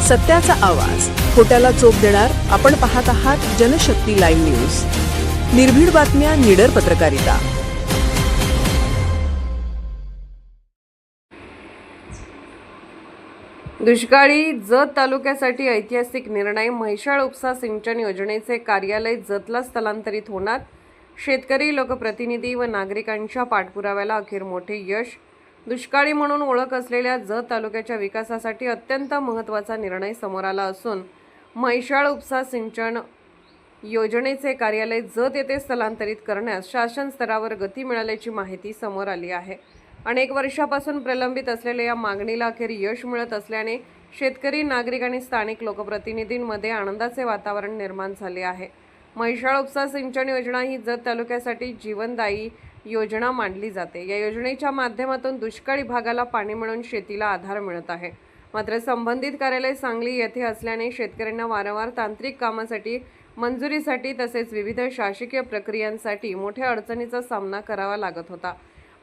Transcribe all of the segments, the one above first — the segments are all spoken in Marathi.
सत्याचा आवाज, खोट्याला चोप देणार. आपण पाहत आहात जनशक्ती लाईव्ह न्यूज. निर्भीड बातम्या, निडर पत्रकारिता. दुष्काळी जत तालुक्यासाठी ऐतिहासिक निर्णय. म्हैसाळ उपसा सिंचन योजनेचे कार्यालय जतला स्थलांतरित होणार. शेतकरी, लोकप्रतिनिधी व नागरिकांच्या पाठपुराव्याला अखेर मोठे यश. दुष्काळी म्हणून ओळख असलेल्या जत तालुक्याच्या विकासासाठी अत्यंत महत्त्वाचा निर्णय समोर आला असून म्हैसाळ उपसा सिंचन योजनेचे कार्यालय जत येथे स्थलांतरित करण्यास शासन स्तरावर गती मिळाल्याची माहिती समोर आली आहे. अनेक वर्षापासून प्रलंबित असलेल्या या मागणीला अखेर यश मिळत असल्याने शेतकरी, नागरिक आणि स्थानिक लोकप्रतिनिधींमध्ये आनंदाचे वातावरण निर्माण झाले आहे. म्हैसाळ उपसा सिंचन योजना ही जत तालुक्यासाठी जीवनदायी योजना मानली जाते. या योजनेच्या माध्यमातून दुष्काळी भागाला पाणी मिळून शेतीला आधार मिळत आहे. मात्र संबंधित कार्यालय सांगली येथे असल्याने शेतकऱ्यांना वारंवार तांत्रिक कामासाठी, मंजुरीसाठी तसेच विविध शासकीय प्रक्रियांसाठी मोठ्या अडचणीचा सामना करावा लागत होता.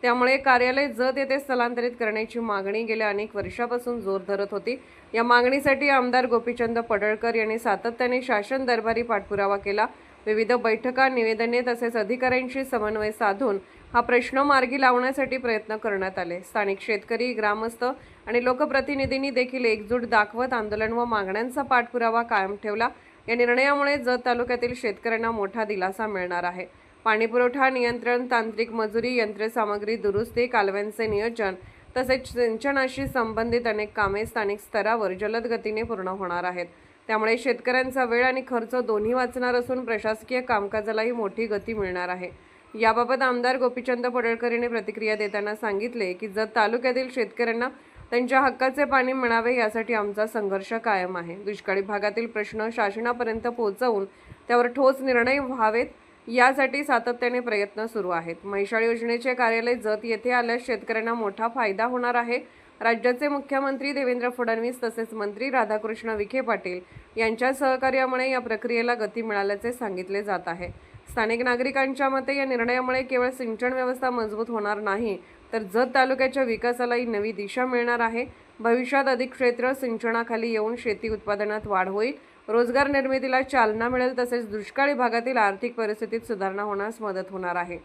त्यामुळे कार्यालय जत येथे स्थलांतरित करण्याची मागणी गेल्या अनेक वर्षापासून जोर धरत होती. या मागणीसाठी आमदार गोपीचंद पडळकर यांनी सातत्याने शासन दरबारी पाठपुरावा केला. विविध बैठका, निवेदने तसेच अधिकाऱ्यांशी समन्वय साधून हा प्रश्न मार्गी लावण्यासाठी प्रयत्न करण्यात आले. स्थानिक शेतकरी, ग्रामस्थ आणि लोकप्रतिनिधींनी देखील एकजूट दाखवत आंदोलन व मागण्यांचा पाठपुरावा कायम ठेवला. या निर्णयामुळे जत तालुक्यातील शेतकऱ्यांना मोठा दिलासा मिळणार आहे. पाणीपुरवठा नियंत्रण, तांत्रिक मजुरी, यंत्रसामग्री दुरुस्ती, कालव्यांचे नियोजन तसेच सिंचनाशी संबंधित अनेक कामे स्थानिक स्तरावर जलद गतीने पूर्ण होणार आहेत. त्यामुळे शेतकऱ्यांचा वेळ आणि खर्च दोन्ही वाचणार असून प्रशासकीय कामकाजालाही मोठी गती मिळणार आहे. याबाबत आमदार गोपीचंद पडळकर यांनी प्रतिक्रिया देताना सांगितले की जत तालुक्यातील शेतकऱ्यांना त्यांच्या हक्काचे पाणी मिळावे यासाठी आमचा संघर्ष कायम आहे. दुष्काळी भागातील प्रश्न शासनापर्यंत पोहोचवून त्यावर ठोस निर्णय व्हावेत यासाठी सातत्याने प्रयत्न सुरू आहेत. म्हैसाळ योजनेचे कार्यालय जत येथे आल्यास शेतकऱ्यांना मोठा फायदा होणार आहे. राज्याचे मुख्यमंत्री देवेंद्र फडणवीस तसेच मंत्री राधाकृष्ण विखे पाटील यांच्या सहकार्यामुळे या प्रक्रियेला गती मिळाल्याचे सांगितले जात आहे. स्थानिक नागरिकांच्या मते या निर्णयामुळे केवळ सिंचन व्यवस्था मजबूत होणार नाही तर जत तालुक्याच्या विकासालाही नवी दिशा मिळणार आहे. भविष्यात अधिक क्षेत्र सिंचनाखाली येऊन शेती उत्पादनात वाढ होईल, रोजगार निर्मितीला चालना मिळेल तसेच दुष्काळी भागातील आर्थिक परिस्थितीत सुधारणा होण्यास मदत होणार आहे.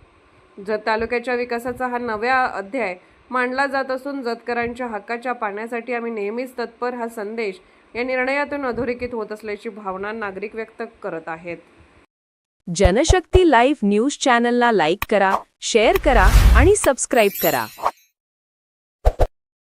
जत तालुक्याच्या विकासाचा हा नवा अध्याय मांडला जात असून जतकरांच्या हक्काच्या पाण्यासाठी आम्ही नेहमीच तत्पर हा संदेश या निर्णयातून अधोरेखित होत असल्याची भावना नागरिक व्यक्त करत आहेत. जनशक्ती लाईव्ह न्यूज चॅनलला लाईक करा, शेअर करा आणि सबस्क्राईब करा.